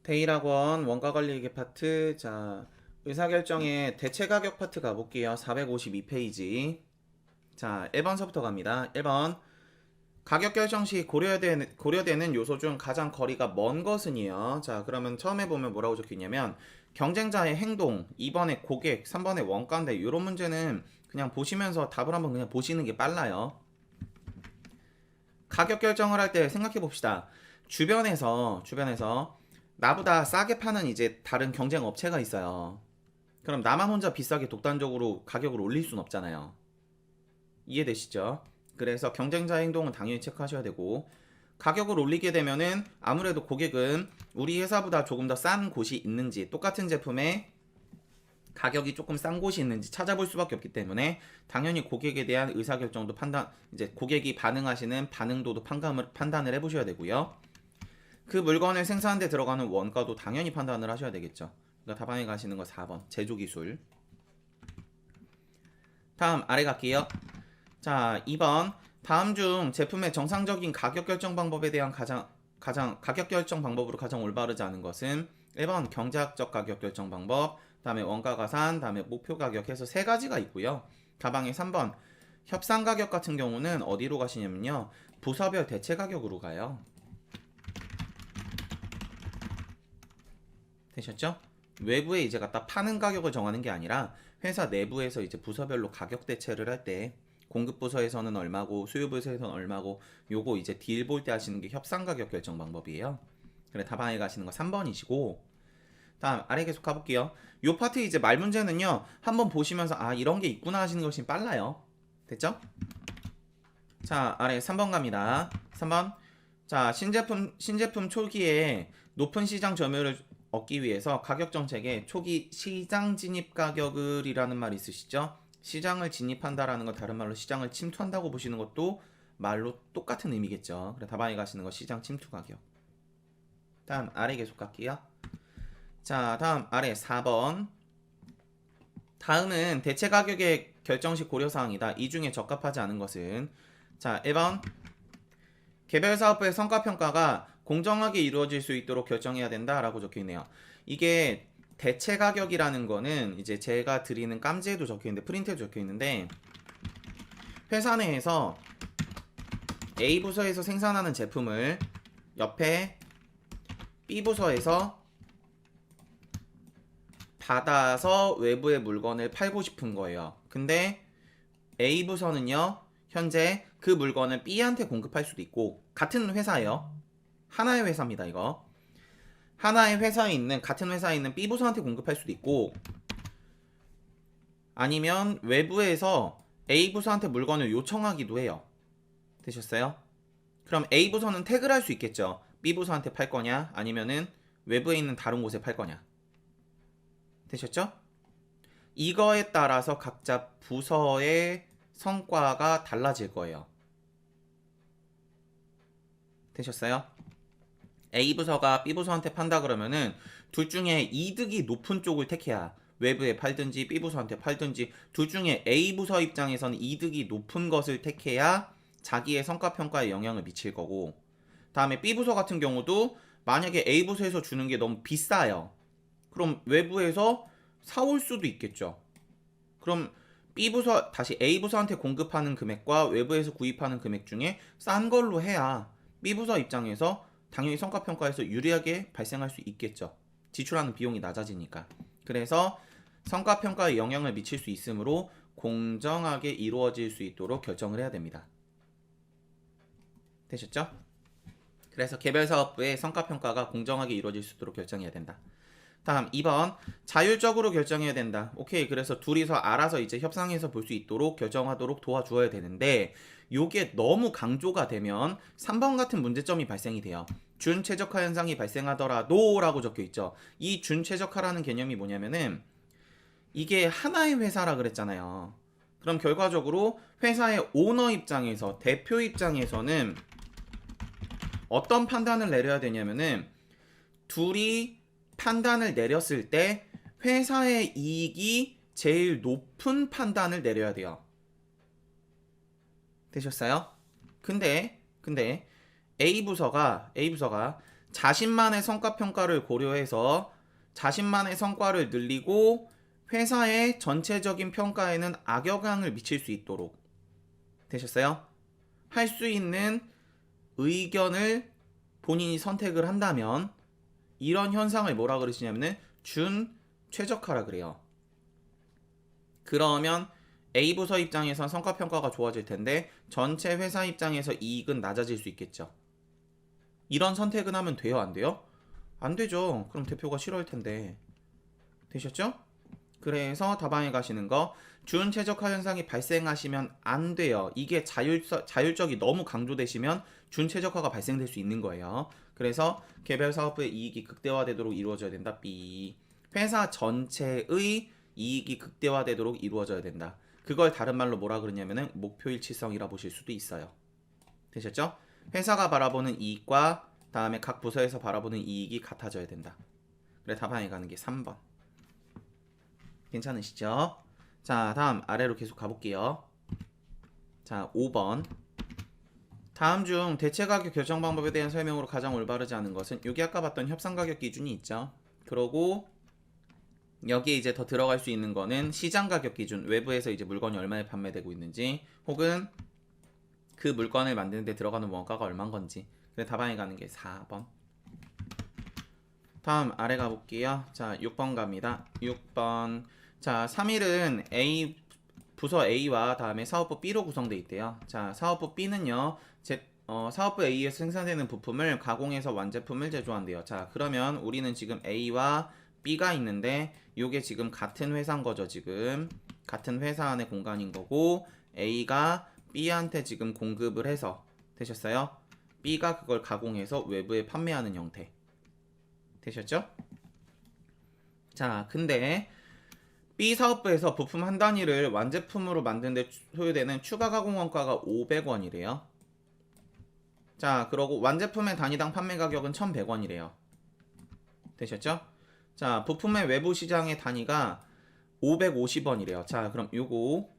대일학원 원가관리회계 파트. 자, 의사결정의 대체가격 파트 가볼게요. 452페이지. 자, 1번서부터 갑니다. 1번, 가격 결정 시 고려되는 요소 중 가장 거리가 먼 것은이요. 자, 그러면 처음에 보면 뭐라고 적혀있냐면 경쟁자의 행동, 2번에 고객, 3번에 원가인데 이런 문제는 그냥 보시면서 답을 한번 그냥 보시는 게 빨라요. 가격 결정을 할 때 생각해 봅시다. 주변에서 나보다 싸게 파는 이제 다른 경쟁 업체가 있어요. 그럼 나만 혼자 비싸게 독단적으로 가격을 올릴 순 없잖아요. 이해되시죠? 그래서 경쟁자 행동은 당연히 체크하셔야 되고, 가격을 올리게 되면은 아무래도 고객은 우리 회사보다 조금 더 싼 곳이 있는지, 똑같은 제품에 가격이 조금 싼 곳이 있는지 찾아볼 수밖에 없기 때문에 당연히 고객에 대한 의사결정도 이제 고객이 반응하시는 반응도도 판단을 해보셔야 되고요. 그 물건을 생산하는 데 들어가는 원가도 당연히 판단을 하셔야 되겠죠. 그러니까 답안에 가시는 거 4번 제조기술. 다음 아래 갈게요. 자, 2번, 다음 중 제품의 정상적인 가격 결정 방법에 대한 가장 가격 결정 방법으로 가장 올바르지 않은 것은 1번 경제학적 가격 결정 방법, 다음에 원가 가산, 다음에 목표 가격 해서 세 가지가 있고요. 가방에 3번 협상 가격 같은 경우는 어디로 가시냐면요, 부서별 대체 가격으로 가요. 되셨죠? 외부에 이제 갖다 파는 가격을 정하는 게 아니라 회사 내부에서 이제 부서별로 가격 대체를 할 때 공급 부서에서는 얼마고 수요 부서에서는 얼마고, 요거 이제 딜 볼 때 하시는 게 협상 가격 결정 방법이에요. 그래, 답안에 가시는 거 3번이시고, 다음 아래 계속 가볼게요. 요 파트 이제 말 문제는요, 한번 보시면서 아 이런 게 있구나 하시는 것이 빨라요. 됐죠? 자, 아래 3번 갑니다. 3번. 자, 신제품 초기에 높은 시장 점유율을 얻기 위해서 가격 정책에 초기 시장 진입 가격을이라는 말이 있으시죠? 시장을 진입한다라는 건 다른 말로 시장을 침투한다고 보시는 것도 말로 똑같은 의미겠죠. 그래, 답안에 가시는 거 시장 침투 가격. 다음 아래 계속 갈게요. 자, 다음 아래 4번. 다음은 대체 가격의 결정 시 고려사항이다. 이 중에 적합하지 않은 것은, 자, 1번 개별 사업부의 성과평가가 공정하게 이루어질 수 있도록 결정해야 된다라고 적혀있네요. 이게 대체 가격이라는 거는 이제 제가 드리는 깜지에도 적혀있는데, 프린트에도 적혀있는데, 회사 내에서 A 부서에서 생산하는 제품을 옆에 B 부서에서 받아서 외부의 물건을 팔고 싶은 거예요. 근데 A 부서는요, 현재 그 물건을 B한테 공급할 수도 있고, 같은 회사예요. 하나의 회사입니다, 이거. 하나의 회사에 있는, 같은 회사에 있는 B 부서한테 공급할 수도 있고, 아니면 외부에서 A 부서한테 물건을 요청하기도 해요. 되셨어요? 그럼 A 부서는 태그를 할 수 있겠죠. B 부서한테 팔 거냐, 아니면은 외부에 있는 다른 곳에 팔 거냐. 되셨죠? 이거에 따라서 각자 부서의 성과가 달라질 거예요. 되셨어요? A 부서가 B 부서한테 판다 그러면은 둘 중에 이득이 높은 쪽을 택해야 외부에 팔든지 B 부서한테 팔든지, 둘 중에 A 부서 입장에서는 이득이 높은 것을 택해야 자기의 성과평가에 영향을 미칠 거고, 다음에 B 부서 같은 경우도 만약에 A 부서에서 주는 게 너무 비싸요. 그럼 외부에서 사올 수도 있겠죠. 그럼 B 부서 다시 A 부서한테 공급하는 금액과 외부에서 구입하는 금액 중에 싼 걸로 해야 B 부서 입장에서 당연히 성과평가에서 유리하게 발생할 수 있겠죠. 지출하는 비용이 낮아지니까. 그래서 성과평가에 영향을 미칠 수 있으므로 공정하게 이루어질 수 있도록 결정을 해야 됩니다. 되셨죠? 그래서 개별 사업부의 성과평가가 공정하게 이루어질 수 있도록 결정해야 된다. 다음 2번 자율적으로 결정해야 된다. 오케이, 그래서 둘이서 알아서 이제 협상해서 볼 수 있도록 결정하도록 도와주어야 되는데, 요게 너무 강조가 되면 3번 같은 문제점이 발생이 돼요. 준최적화 현상이 발생하더라도 라고 적혀있죠. 이 준최적화라는 개념이 뭐냐면은 이게 하나의 회사라 그랬잖아요. 그럼 결과적으로 회사의 오너 입장에서, 대표 입장에서는 어떤 판단을 내려야 되냐면은, 둘이 판단을 내렸을 때 회사의 이익이 제일 높은 판단을 내려야 돼요. 되셨어요? 근데 A 부서가 자신만의 성과평가를 고려해서 자신만의 성과를 늘리고 회사의 전체적인 평가에는 악영향을 미칠 수 있도록 되셨어요? 할 수 있는 의견을 본인이 선택을 한다면 이런 현상을 뭐라 그러시냐면은 준 최적화라 그래요. 그러면 A부서 입장에선 성과평가가 좋아질 텐데 전체 회사 입장에서 이익은 낮아질 수 있겠죠. 이런 선택은 하면 돼요, 안 돼요? 안 되죠. 그럼 대표가 싫어할 텐데. 되셨죠? 그래서 다방에 가시는 거 준 최적화 현상이 발생하시면 안 돼요. 이게 자율적이 너무 강조되시면 준 최적화가 발생될 수 있는 거예요. 그래서 개별 사업부의 이익이 극대화되도록 이루어져야 된다. B. 회사 전체의 이익이 극대화되도록 이루어져야 된다. 그걸 다른 말로 뭐라 그러냐면은 목표 일치성이라 보실 수도 있어요. 되셨죠? 회사가 바라보는 이익과 다음에 각 부서에서 바라보는 이익이 같아져야 된다. 그래 답안에 가는 게 3번. 괜찮으시죠? 자, 다음 아래로 계속 가볼게요. 자, 5번. 다음 중 대체가격 결정 방법에 대한 설명으로 가장 올바르지 않은 것은 여기 아까 봤던 협상가격 기준이 있죠. 그러고 여기에 이제 더 들어갈 수 있는 거는 시장가격 기준, 외부에서 이제 물건이 얼마에 판매되고 있는지 혹은 그 물건을 만드는 데 들어가는 원가가 얼마인 건지. 그래 답안에 가는 게 4번. 다음 아래 가볼게요. 자, 6번 갑니다. 6번. 자, 3일은 부서 A와 다음에 사업부 B로 구성되어 있대요. 자, 사업부 B는요. 사업부 A에서 생산되는 부품을 가공해서 완제품을 제조한대요. 자, 그러면 우리는 지금 A와 B가 있는데 이게 지금 같은 회사인 거죠. 지금 같은 회사 안의 공간인 거고 A가 B한테 지금 공급을 해서 되셨어요? B가 그걸 가공해서 외부에 판매하는 형태 되셨죠? 자, 근데 B 사업부에서 부품 한 단위를 완제품으로 만드는데 소요되는 추가 가공 원가가 500원이래요. 자, 그러고 완제품의 단위당 판매 가격은 1,100원이래요. 되셨죠? 자, 부품의 외부 시장의 단위가 550원이래요. 자, 그럼 요거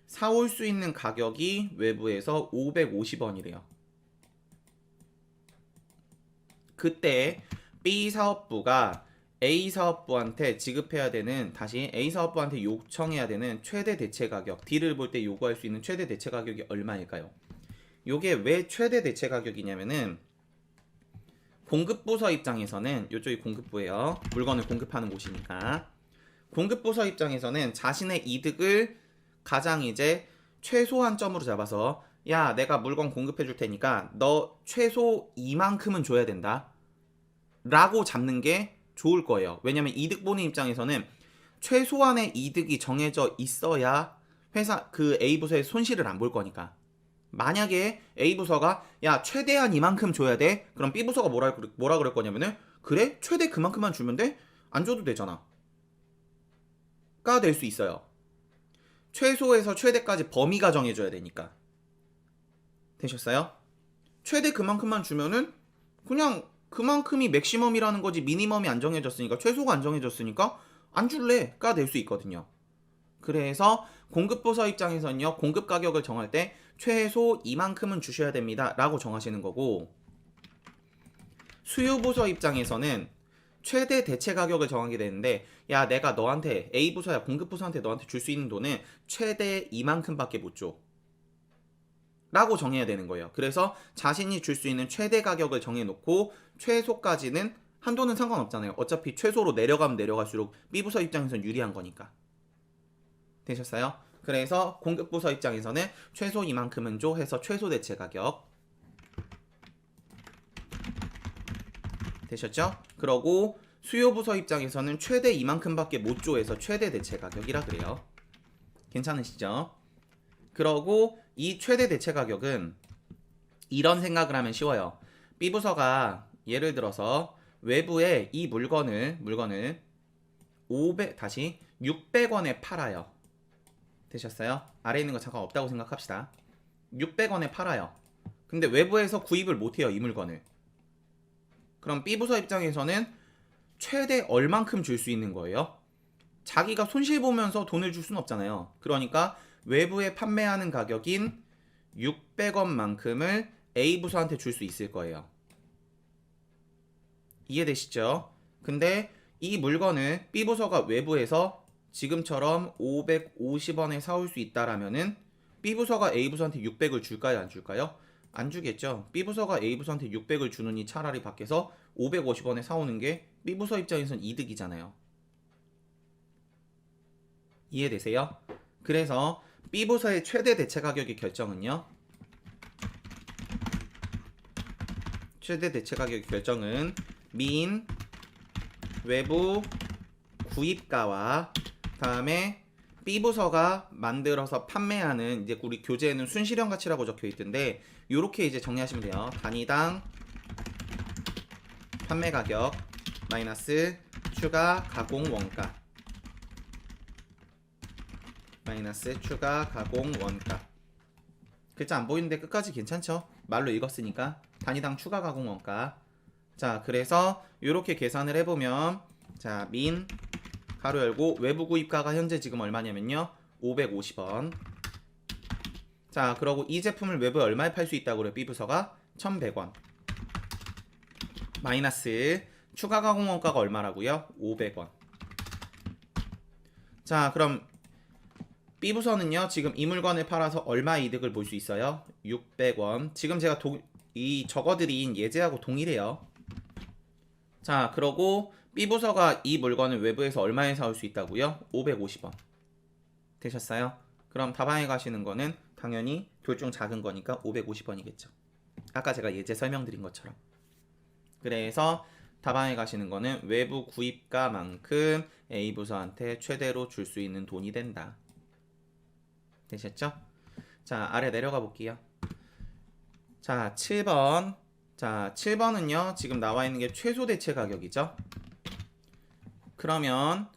사올 수 있는 가격이 외부에서 550원이래요. 그때 B 사업부가 A 사업부한테 지급해야 되는, 다시 A 사업부한테 요청해야 되는 최대 대체 가격, D를 볼 때 요구할 수 있는 최대 대체 가격이 얼마일까요? 요게 왜 최대 대체 가격이냐면은 공급부서 입장에서는, 요쪽이 공급부예요. 물건을 공급하는 곳이니까. 공급부서 입장에서는 자신의 이득을 가장 이제 최소한 점으로 잡아서, 야, 내가 물건 공급해 줄 테니까 너 최소 이만큼은 줘야 된다 라고 잡는 게 좋을 거예요. 왜냐면 이득 보는 입장에서는 최소한의 이득이 정해져 있어야 회사 그 A부서의 손실을 안 볼 거니까. 만약에 A부서가 야 최대한 이만큼 줘야 돼, 그럼 B부서가 뭐라 그럴 거냐면은 그래 최대 그만큼만 주면 돼, 안 줘도 되잖아 가 될 수 있어요. 최소에서 최대까지 범위가 정해져야 되니까. 되셨어요? 최대 그만큼만 주면은 그냥 그만큼이 맥시멈이라는 거지, 미니멈이 안 정해졌으니까, 최소가 안 정해졌으니까 안 줄래가 될 수 있거든요. 그래서 공급부서 입장에서는요, 공급 가격을 정할 때 최소 이만큼은 주셔야 됩니다 라고 정하시는 거고, 수요부서 입장에서는 최대 대체 가격을 정하게 되는데, 야 내가 너한테, A부서야 공급부서한테 너한테 줄 수 있는 돈은 최대 이만큼밖에 못 줘 라고 정해야 되는 거예요. 그래서 자신이 줄 수 있는 최대 가격을 정해놓고 최소까지는, 한도는 상관없잖아요. 어차피 최소로 내려가면 내려갈수록 B부서 입장에서는 유리한 거니까. 되셨어요? 그래서 공급부서 입장에서는 최소 이만큼은 줘 해서 최소 대체 가격. 되셨죠? 그러고 수요부서 입장에서는 최대 이만큼밖에 못 줘 해서 최대 대체 가격이라 그래요. 괜찮으시죠? 그러고 이 최대 대체 가격은 이런 생각을 하면 쉬워요. B부서가 예를 들어서 외부에 이 물건을 600원에 팔아요. 되셨어요? 아래 있는 거 잠깐 없다고 생각합시다. 600원에 팔아요. 근데 외부에서 구입을 못해요, 이 물건을. 그럼 B부서 입장에서는 최대 얼만큼 줄 수 있는 거예요? 자기가 손실 보면서 돈을 줄 수는 없잖아요. 그러니까 외부에 판매하는 가격인 600원만큼을 A부서한테 줄 수 있을 거예요. 이해되시죠? 근데 이 물건을 B부서가 외부에서 지금처럼 550원에 사올 수 있다라면은 B부서가 A부서한테 600을 줄까요? 안 줄까요? 안 주겠죠. B부서가 A부서한테 600을 주느니 차라리 밖에서 550원에 사오는 게 B부서 입장에선 이득이잖아요. 이해되세요? 그래서 B부서의 최대 대체 가격의 결정은요. 최대 대체 가격의 결정은 민 외부 구입가와 다음에 B부서가 만들어서 판매하는 이제 우리 교재에는 순실현 가치라고 적혀 있던데 요렇게 이제 정리하시면 돼요. 단위당 판매 가격 마이너스 추가 가공 원가 마이너스 추가 가공 원가. 글자 안 보이는데 끝까지 괜찮죠? 말로 읽었으니까. 단위당 추가 가공 원가. 자, 그래서 이렇게 계산을 해보면 자, 민 가로 열고 외부 구입가가 현재 지금 얼마냐면요 550원. 자, 그러고 이 제품을 외부에 얼마에 팔 수 있다고 그래요? B부서가 1100원 마이너스 추가 가공 원가가 얼마라고요? 500원. 자, 그럼 B부서는요 지금 이 물건을 팔아서 얼마 이득을 볼 수 있어요? 600원. 지금 제가 이 적어드린 예제하고 동일해요. 자, 그러고 B부서가 이 물건을 외부에서 얼마에 사올 수 있다고요? 550원. 되셨어요? 그럼 답안에 가시는 거는 당연히 교중 작은 거니까 550원이겠죠. 아까 제가 예제 설명드린 것처럼. 그래서 답안에 가시는 거는 외부 구입가만큼 A부서한테 최대로 줄 수 있는 돈이 된다. 되셨죠? 자, 아래 내려가 볼게요. 자, 7번. 자, 7번은요 지금 나와 있는 게 최소 대체 가격이죠. 그러면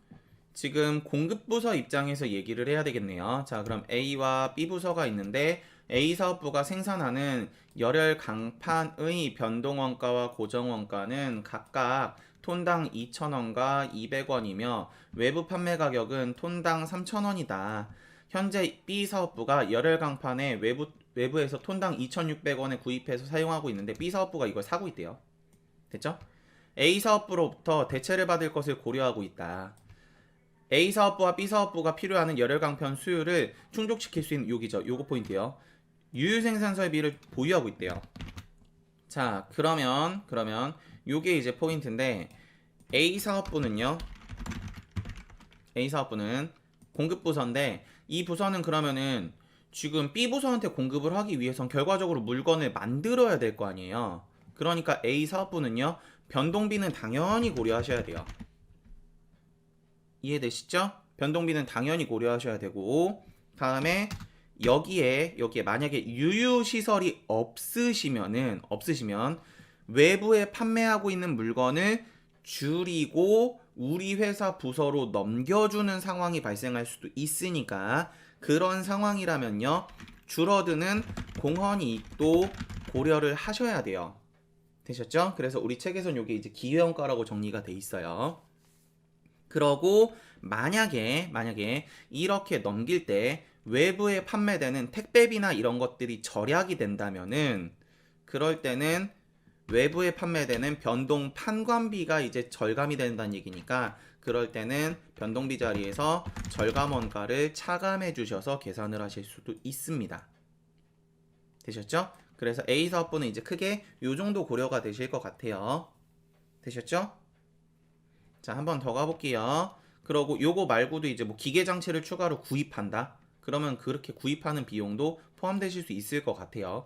지금 공급부서 입장에서 얘기를 해야 되겠네요. 자, 그럼 A와 B부서가 있는데 A 사업부가 생산하는 열혈 강판의 변동원가와 고정원가는 각각 톤당 2,000원과 200원이며 외부 판매 가격은 톤당 3,000원이다. 현재 B 사업부가 열혈 강판에 외부에서 톤당 2,600원에 구입해서 사용하고 있는데 B 사업부가 이걸 사고 있대요. 됐죠? A 사업부로부터 대체를 받을 것을 고려하고 있다. A 사업부와 B 사업부가 필요하는 열혈 강판 수요를 충족시킬 수 있는 요기죠. 요거 포인트요. 유유 생산 설비를 보유하고 있대요. 자, 그러면 요게 이제 포인트인데 A 사업부는 공급부서인데 이 부서는 그러면은 지금 B 부서한테 공급을 하기 위해선 결과적으로 물건을 만들어야 될 거 아니에요. 그러니까 A 사업부는요 변동비는 당연히 고려하셔야 돼요. 이해되시죠? 변동비는 당연히 고려하셔야 되고 다음에 여기에 만약에 유유시설이 없으시면 외부에 판매하고 있는 물건을 줄이고 우리 회사 부서로 넘겨주는 상황이 발생할 수도 있으니까 그런 상황이라면요 줄어드는 공헌 이익도 고려를 하셔야 돼요. 되셨죠? 그래서 우리 책에선 이게 이제 기회원가라고 정리가 돼 있어요. 그러고 만약에 이렇게 넘길 때 외부에 판매되는 택배비나 이런 것들이 절약이 된다면은 그럴 때는 외부에 판매되는 변동 판관비가 이제 절감이 된다는 얘기니까 그럴 때는 변동비 자리에서 절감 원가를 차감해 주셔서 계산을 하실 수도 있습니다. 되셨죠? 그래서 A 사업부는 이제 크게 요 정도 고려가 되실 것 같아요. 되셨죠? 자, 한 번 더 가볼게요. 그러고 요거 말고도 이제 뭐 기계 장치를 추가로 구입한다. 그러면 그렇게 구입하는 비용도 포함되실 수 있을 것 같아요.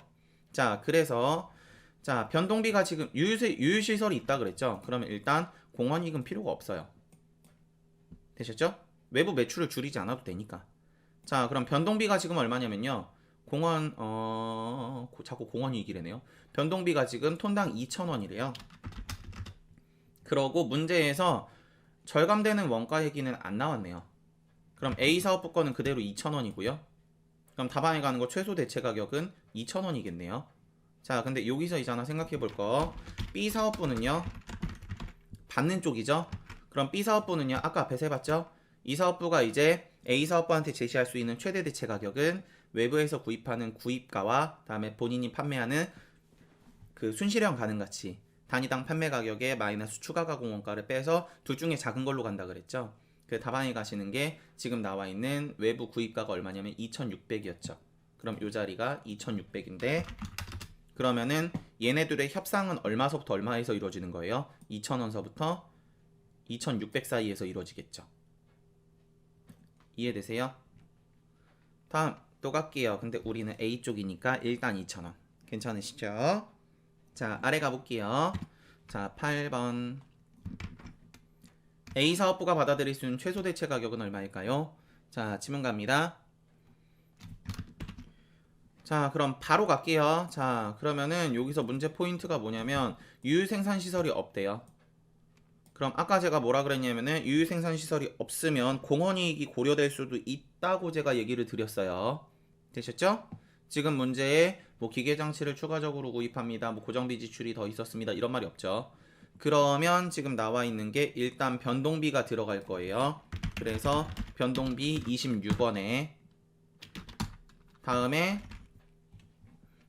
자, 그래서 자, 변동비가 지금 유유시설이 있다 그랬죠? 그러면 일단 공헌이익은 필요가 없어요. 되셨죠? 외부 매출을 줄이지 않아도 되니까. 자, 그럼 변동비가 지금 얼마냐면요. 자꾸 공헌이익이래네요. 변동비가 지금 톤당 2,000원이래요. 그러고 문제에서 절감되는 원가 얘기는 안 나왔네요. 그럼 A 사업부 거는 그대로 2,000원이고요. 그럼 답안에 가는 거 최소 대체 가격은 2,000원이겠네요. 자, 근데 여기서 이제 하나 생각해 볼 거. B 사업부는요. 받는 쪽이죠. 그럼 B 사업부는요. 아까 앞에서 해봤죠. 이 사업부가 이제 A 사업부한테 제시할 수 있는 최대 대체 가격은 외부에서 구입하는 구입가와 다음에 본인이 판매하는 그 순실현 가능가치 단위당 판매 가격에 마이너스 추가 가공 원가를 빼서 둘 중에 작은 걸로 간다 그랬죠. 그 답안에 가시는 게 지금 나와 있는 외부 구입가가 얼마냐면 2,600이었죠. 그럼 이 자리가 2,600인데 그러면은 얘네들의 협상은 얼마서부터 얼마에서 이루어지는 거예요? 2,000원서부터 2,600 사이에서 이루어지겠죠. 이해되세요? 다음 또 갈게요. 근데 우리는 A쪽이니까 일단 2,000원. 괜찮으시죠? 자, 아래 가볼게요. 자, 8번. A 사업부가 받아들일 수 있는 최소 대체 가격은 얼마일까요? 자, 지문 갑니다. 자, 그럼 바로 갈게요. 자, 그러면은 여기서 문제 포인트가 뭐냐면 유유 생산 시설이 없대요. 그럼 아까 제가 뭐라 그랬냐면은 유유 생산 시설이 없으면 공헌이익이 고려될 수도 있다고 제가 얘기를 드렸어요. 되셨죠? 지금 문제에 뭐 기계장치를 추가적으로 구입합니다. 뭐 고정비 지출이 더 있었습니다. 이런 말이 없죠. 그러면 지금 나와 있는 게 일단 변동비가 들어갈 거예요. 그래서 변동비 26원에 다음에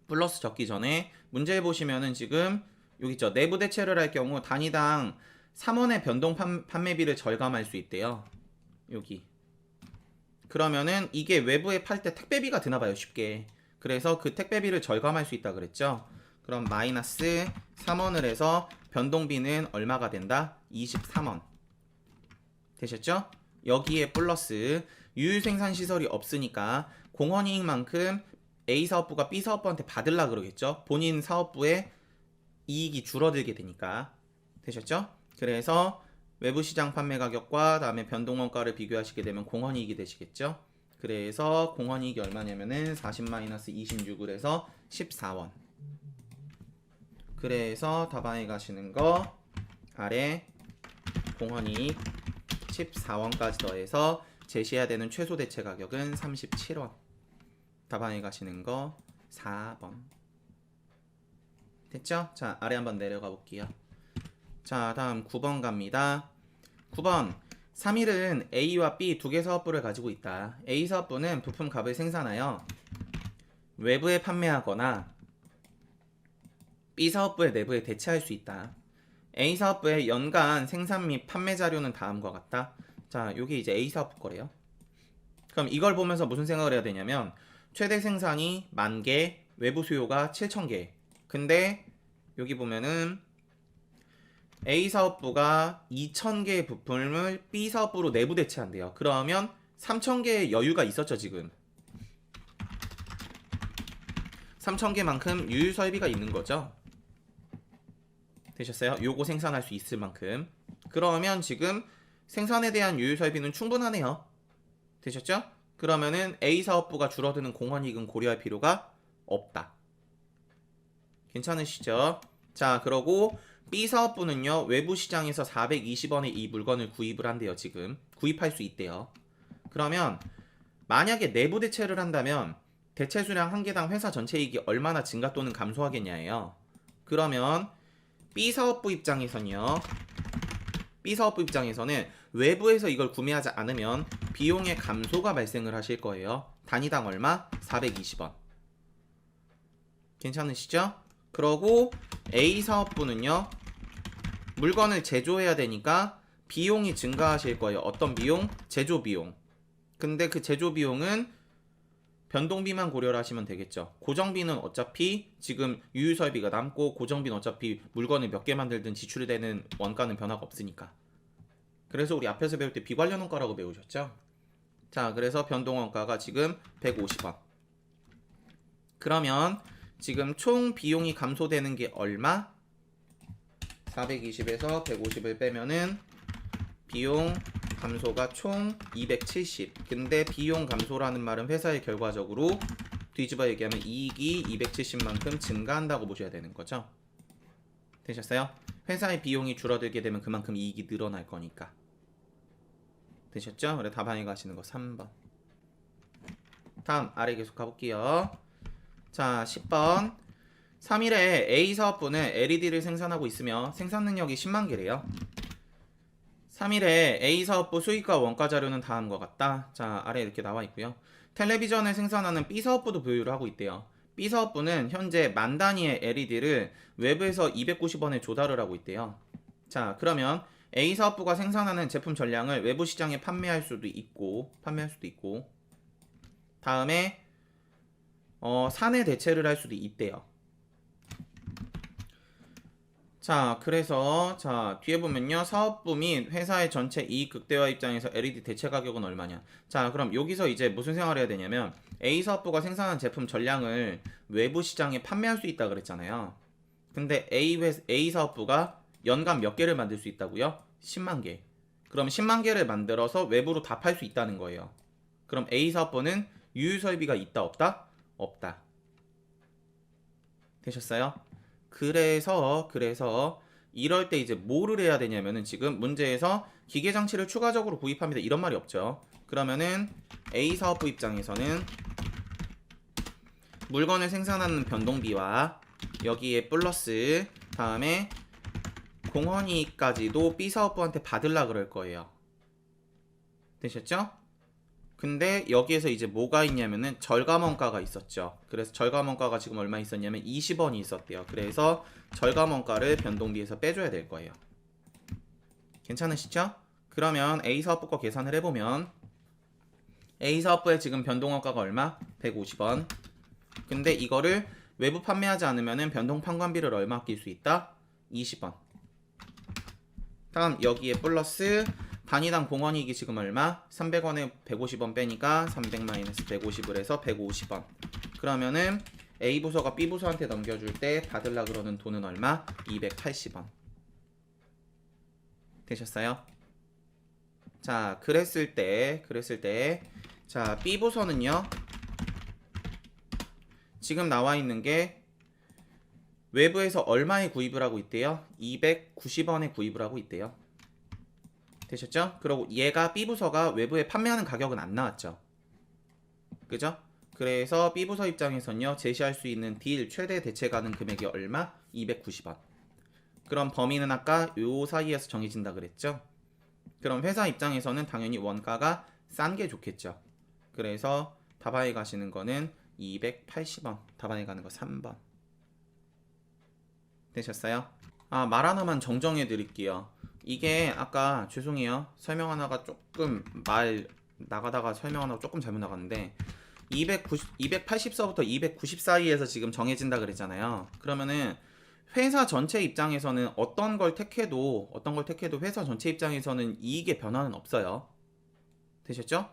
플러스 적기 전에 문제에 보시면은 지금 여기 있죠. 내부 대체를 할 경우 단위당 3원의 변동 판매비를 절감할 수 있대요. 여기. 그러면은 이게 외부에 팔 때 택배비가 드나봐요. 쉽게. 그래서 그 택배비를 절감할 수 있다 그랬죠. 그럼 마이너스 3원을 해서 변동비는 얼마가 된다? 23원. 되셨죠? 여기에 플러스 유유생산시설이 없으니까 공헌이익만큼 A사업부가 B사업부한테 받으려 그러겠죠. 본인 사업부의 이익이 줄어들게 되니까. 되셨죠? 그래서 외부시장 판매 가격과 다음에 변동원가를 비교하시게 되면 공헌이익이 되시겠죠. 그래서 공헌이익이 얼마냐면은 40-26을 해서 14원. 그래서 답안에 가시는 거 아래 공헌이익 14원까지 더해서 제시해야 되는 최소 대체 가격은 37원. 답안에 가시는 거 4번. 됐죠? 자, 아래 한번 내려가 볼게요. 자, 다음 9번 갑니다. 9번 3일은 A와 B 두 개 사업부를 가지고 있다. A 사업부는 부품 값을 생산하여 외부에 판매하거나 B 사업부의 내부에 대체할 수 있다. A 사업부의 연간 생산 및 판매 자료는 다음과 같다. 자, 여기 이제 A 사업부 거래요. 그럼 이걸 보면서 무슨 생각을 해야 되냐면 최대 생산이 10,000개, 외부 수요가 7,000개. 근데 여기 보면은 A 사업부가 2,000개의 부품을 B 사업부로 내부 대체한대요. 그러면 3,000개의 여유가 있었죠, 지금. 3,000개만큼 유유 설비가 있는 거죠. 되셨어요? 요거 생산할 수 있을 만큼. 그러면 지금 생산에 대한 유유 설비는 충분하네요. 되셨죠? 그러면은 A 사업부가 줄어드는 공헌이익은 고려할 필요가 없다. 괜찮으시죠? 자, 그러고 B 사업부는요, 외부 시장에서 420원에 이 물건을 구입을 한대요, 지금. 구입할 수 있대요. 그러면 만약에 내부 대체를 한다면 대체 수량 한 개당 회사 전체 이익이 얼마나 증가 또는 감소하겠냐예요. 그러면 B 사업부 입장에서는요, B 사업부 입장에서는 외부에서 이걸 구매하지 않으면 비용의 감소가 발생을 하실 거예요. 단위당 얼마? 420원. 괜찮으시죠? 그러고 A 사업부는요, 물건을 제조해야 되니까 비용이 증가하실 거예요. 어떤 비용? 제조 비용. 근데 그 제조 비용은 변동비만 고려를 하시면 되겠죠. 고정비는 어차피 지금 유유설비가 남고 고정비는 어차피 물건을 몇 개 만들든 지출이 되는 원가는 변화가 없으니까. 그래서 우리 앞에서 배울 때 비관련 원가라고 배우셨죠? 자, 그래서 변동원가가 지금 150원. 그러면 지금 총 비용이 감소되는 게 얼마? 420에서 150을 빼면은 비용 감소가 총 270. 근데 비용 감소라는 말은 회사의 결과적으로 뒤집어 얘기하면 이익이 270만큼 증가한다고 보셔야 되는 거죠. 되셨어요? 회사의 비용이 줄어들게 되면 그만큼 이익이 늘어날 거니까. 되셨죠? 그래 답안에 가시는 거 3번. 다음 아래 계속 가볼게요. 자, 10번. 3일에 A 사업부는 LED를 생산하고 있으며 생산 능력이 10만 개래요. 3일에 A 사업부 수익과 원가 자료는 다음과 같다. 자, 아래 이렇게 나와 있고요. 텔레비전을 생산하는 B 사업부도 보유를 하고 있대요. B 사업부는 현재 만 단위의 LED를 외부에서 290원에 조달을 하고 있대요. 자, 그러면 A 사업부가 생산하는 제품 전량을 외부 시장에 판매할 수도 있고 다음에 사내 대체를 할 수도 있대요. 자, 그래서 뒤에 보면요. 사업부 및 회사의 전체 이익 극대화 입장에서 LED 대체 가격은 얼마냐. 자, 그럼 여기서 이제 무슨 생각을 해야 되냐면 A 사업부가 생산한 제품 전량을 외부 시장에 판매할 수 있다 그랬잖아요. 근데 A 사업부가 연간 몇 개를 만들 수 있다고요? 10만 개. 그럼 10만 개를 만들어서 외부로 다 팔 수 있다는 거예요. 그럼 A 사업부는 유유 설비가 있다 없다? 없다. 되셨어요? 그래서 이럴 때 이제 뭐를 해야 되냐면은 지금 문제에서 기계 장치를 추가적으로 구입합니다. 이런 말이 없죠. 그러면은 A 사업부 입장에서는 물건을 생산하는 변동비와 여기에 플러스 다음에 공헌이익까지도 B 사업부한테 받으려 그럴 거예요. 되셨죠? 근데 여기에서 이제 뭐가 있냐면은 절감원가가 있었죠. 그래서 절감원가가 지금 얼마 있었냐면 20원이 있었대요. 그래서 절감원가를 변동비에서 빼줘야 될 거예요. 괜찮으시죠? 그러면 A 사업부 거 계산을 해보면 A 사업부의 지금 변동원가가 얼마? 150원. 근데 이거를 외부 판매하지 않으면은 변동 판관비를 얼마 아낄 수 있다? 20원. 다음 여기에 플러스 단위당 공헌이익이 지금 얼마? 300원에 150원 빼니까 300-150을 해서 150원. 그러면은 A부서가 B부서한테 넘겨줄 때 받으려 그러는 돈은 얼마? 280원. 되셨어요? 자, 그랬을 때 자, B부서는요. 지금 나와 있는 게 외부에서 얼마에 구입을 하고 있대요? 290원에 구입을 하고 있대요. 되셨죠? 그리고 얘가 B부서가 외부에 판매하는 가격은 안 나왔죠. 그죠? 그래서 B부서 입장에서는요. 제시할 수 있는 딜 최대 대체 가능 금액이 얼마? 290원. 그럼 범위는 아까 요 사이에서 정해진다 그랬죠? 그럼 회사 입장에서는 당연히 원가가 싼 게 좋겠죠. 그래서 답안에 가시는 거는 280원. 답안에 가는 거 3번. 되셨어요? 아, 말 하나만 정정해 드릴게요. 이게 아까 죄송해요. 설명 하나가 조금 말 나가다가 설명 하나가 조금 잘못 나갔는데 280서부터 290 사이에서 지금 정해진다 그랬잖아요. 그러면은 회사 전체 입장에서는 어떤 걸 택해도 회사 전체 입장에서는 이익의 변화는 없어요. 되셨죠?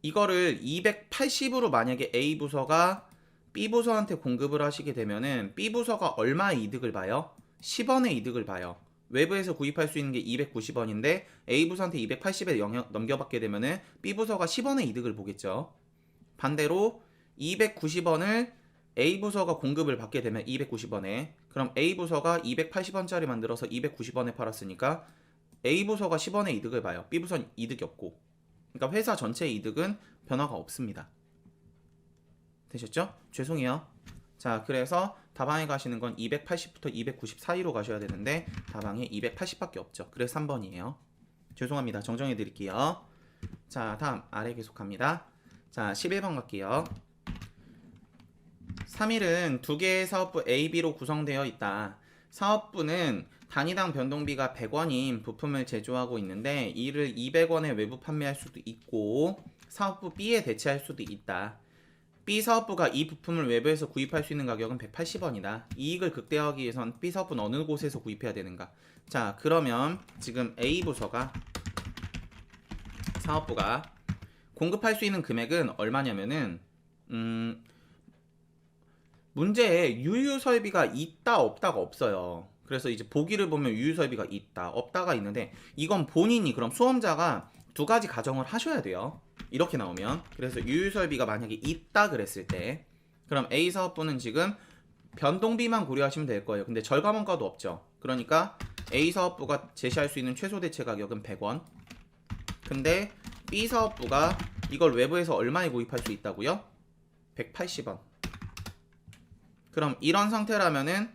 이거를 280으로 만약에 A부서가 B부서한테 공급을 하시게 되면은 B부서가 얼마의 이득을 봐요? 10원의 이득을 봐요. 외부에서 구입할 수 있는 게 290원인데 A부서한테 280에 넘겨받게 되면은 B부서가 10원의 이득을 보겠죠. 반대로 290원을 A부서가 공급을 받게 되면 290원에 그럼 A부서가 280원짜리 만들어서 290원에 팔았으니까 A부서가 10원의 이득을 봐요. B부서는 이득이 없고. 그러니까 회사 전체의 이득은 변화가 없습니다. 되셨죠? 죄송해요. 자, 그래서 다방에 가시는 건 280부터 290 사이로 가셔야 되는데 다방에 280밖에 없죠. 그래서 3번이에요. 죄송합니다. 정정해 드릴게요. 자, 다음 아래 계속합니다. 자, 11번 갈게요. 3일은 두 개의 사업부 A, B로 구성되어 있다. 사업부는 단위당 변동비가 100원인 부품을 제조하고 있는데 이를 200원에 외부 판매할 수도 있고 사업부 B에 대체할 수도 있다. B 사업부가 이 부품을 외부에서 구입할 수 있는 가격은 180원이다. 이익을 극대화하기 위해선 B 사업부는 어느 곳에서 구입해야 되는가? 자, 그러면 지금 A 부서가 사업부가 공급할 수 있는 금액은 얼마냐면은 문제에 유유 설비가 있다 없다가 없어요. 그래서 이제 보기를 보면 유유 설비가 있다 없다가 있는데 이건 본인이 그럼 수험자가 두 가지 가정을 하셔야 돼요. 이렇게 나오면 그래서 유유 설비가 만약에 있다 그랬을 때 그럼 A 사업부는 지금 변동비만 고려하시면 될 거예요. 근데 절감원가도 없죠. 그러니까 A 사업부가 제시할 수 있는 최소 대체 가격은 100원. 근데 B 사업부가 이걸 외부에서 얼마에 구입할 수 있다고요? 180원. 그럼 이런 상태라면은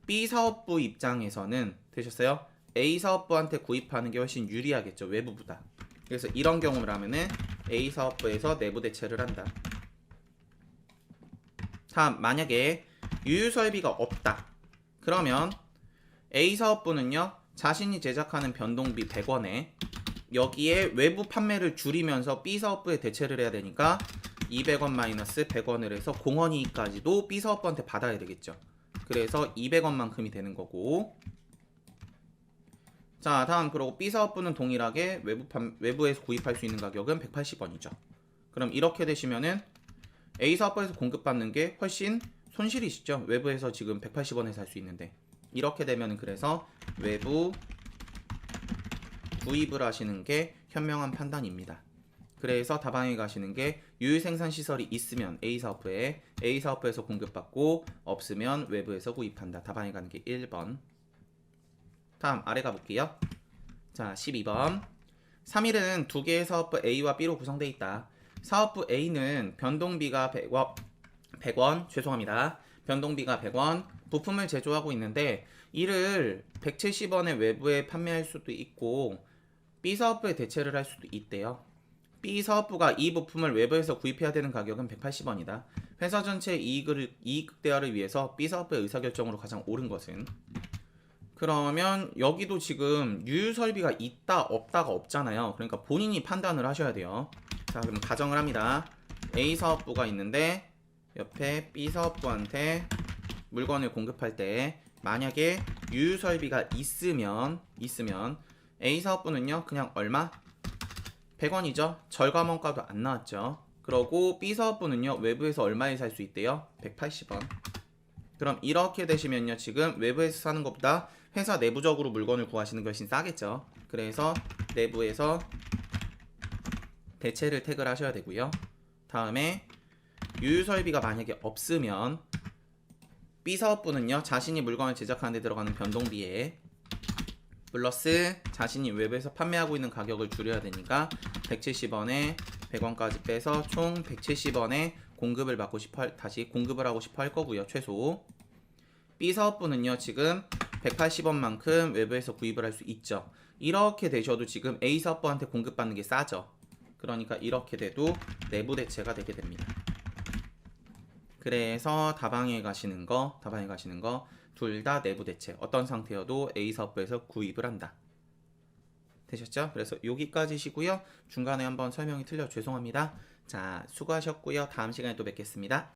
B 사업부 입장에서는 되셨어요? A 사업부한테 구입하는 게 훨씬 유리하겠죠. 외부보다. 그래서 이런 경우라면은 A 사업부에서 내부 대체를 한다. 다음 만약에 유유설비가 없다. 그러면 A사업부는요. 자신이 제작하는 변동비 100원에 여기에 외부 판매를 줄이면서 B사업부에 대체를 해야 되니까 200원 마이너스 100원을 해서 공원이익까지도 B사업부한테 받아야 되겠죠. 그래서 200원만큼이 되는 거고, 자 다음 그리고 B사업부는 동일하게 외부에서 구입할 수 있는 가격은 180원이죠. 그럼 이렇게 되시면은 A사업부에서 공급받는 게 훨씬 손실이시죠. 외부에서 지금 180원에 살 수 있는데, 이렇게 되면 그래서 외부 구입을 하시는 게 현명한 판단입니다. 그래서 다방에 가시는 게 유유생산시설이 있으면 A사업부에서 공급받고 없으면 외부에서 구입한다. 다방에 가는 게 1번. 다음 아래 가볼게요. 자 12번. 3일은 두 개의 사업부 A와 B로 구성되어 있다. 사업부 A는 변동비가 100원, 죄송합니다. 변동비가 100원, 부품을 제조하고 있는데 이를 170원에 외부에 판매할 수도 있고 B사업부에 대체를 할 수도 있대요. B사업부가 이 부품을 외부에서 구입해야 되는 가격은 180원이다. 회사 전체의 이익 극대화를 위해서 B사업부의 의사결정으로 가장 옳은 것은, 그러면 여기도 지금 유유설비가 있다 없다가 없잖아요. 그러니까 본인이 판단을 하셔야 돼요. 자 그럼 가정을 합니다. A사업부가 있는데 옆에 B사업부한테 물건을 공급할 때 만약에 유유설비가 있으면 A사업부는요 그냥 얼마? 100원이죠. 절감원가도 안 나왔죠. 그러고 B사업부는요 외부에서 얼마에 살 수 있대요? 180원. 그럼 이렇게 되시면요 지금 외부에서 사는 것보다 회사 내부적으로 물건을 구하시는 것이 싸겠죠. 그래서 내부에서 대체를 택을 하셔야 되고요. 다음에 유유설비가 만약에 없으면 B사업부는요 자신이 물건을 제작하는 데 들어가는 변동비에 플러스 자신이 외부에서 판매하고 있는 가격을 줄여야 되니까 170원에 100원까지 빼서 총 170원에 다시 공급을 하고 싶어 할 거고요. 최소. B사업부는요 지금 180원만큼 외부에서 구입을 할 수 있죠. 이렇게 되셔도 지금 A사업부한테 공급받는 게 싸죠. 그러니까 이렇게 돼도 내부 대체가 되게 됩니다. 그래서 다방에 가시는 거 둘 다 내부 대체. 어떤 상태여도 A사업부에서 구입을 한다. 되셨죠? 그래서 여기까지시고요. 중간에 한번 설명이 틀려 죄송합니다. 자, 수고하셨고요. 다음 시간에 또 뵙겠습니다.